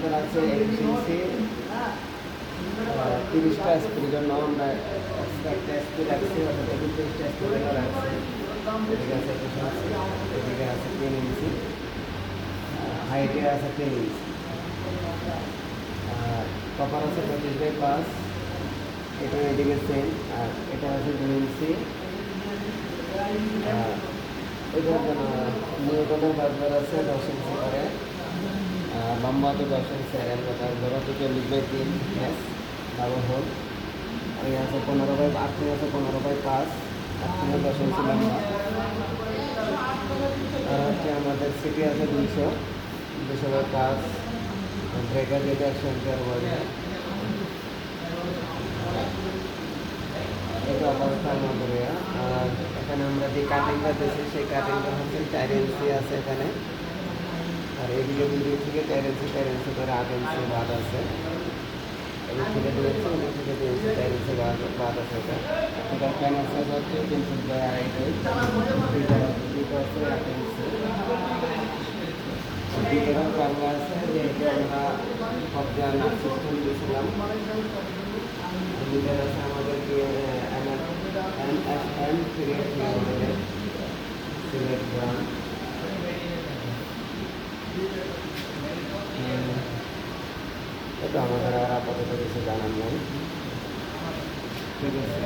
আমাদের আছে এফিসিয়েন্সি 30টা স্পিডের জন্য আমরা একটা স্পিড রাখছি, অর্থাৎ 30টা স্পিডের জন্য রাখছি। এদিকে আছে এফিসিয়েন্সি, এদিকে আছে 3 ইঞ্চি, হাইটে আছে 3 ইঞ্চি, কপার আছে 25/5, এটা এদিকে সেম, আর এটা আছে 2 ইঞ্চি। এটার জন্য নিউটনের বারবার আছে 10 ইঞ্চি করে, লম্বা তো 10 ইঞ্চি, আর এলাকার ধরো তো 40/3 গ্যাস ডাবল হোল। আর আছে 15/8, আছে 15/5, 8 10 ইঞ্চি লম্বা। আর হচ্ছে আমাদের সিটি আছে 200/5, ব্রেকার যেটা 100 এম্পিয়ার বলে। এটা অবস্থা আমাদের। আর এখানে আমরা যে কাটিংটা দিয়েছি সেই কাটিংটা হচ্ছে 4 ইঞ্চি আছে এখানে, আর এদিকে 2 থেকে 4 ইঞ্চি করে 8 ইঞ্চি বাদ আছে। এদিক থেকে 2 ইঞ্চি, ওদিক থেকে 2 ইঞ্চি, 4 ইঞ্চি বাদ আছে। এটা প্যানেল সাইজ হচ্ছে 3/2 দুইটা আছে 8 ইঞ্চি। ভিতরের পাল্লা আছে, যেহেতু আমরা কবজা নাট সিস্টেম দিয়েছিলাম। ভিতরে আছে আমাদের NFM 3 মডেলের সিলেট ব্রান্ড। এটা আমাদের আর আপাতত কিছু জানার নেই। ঠিক আছে।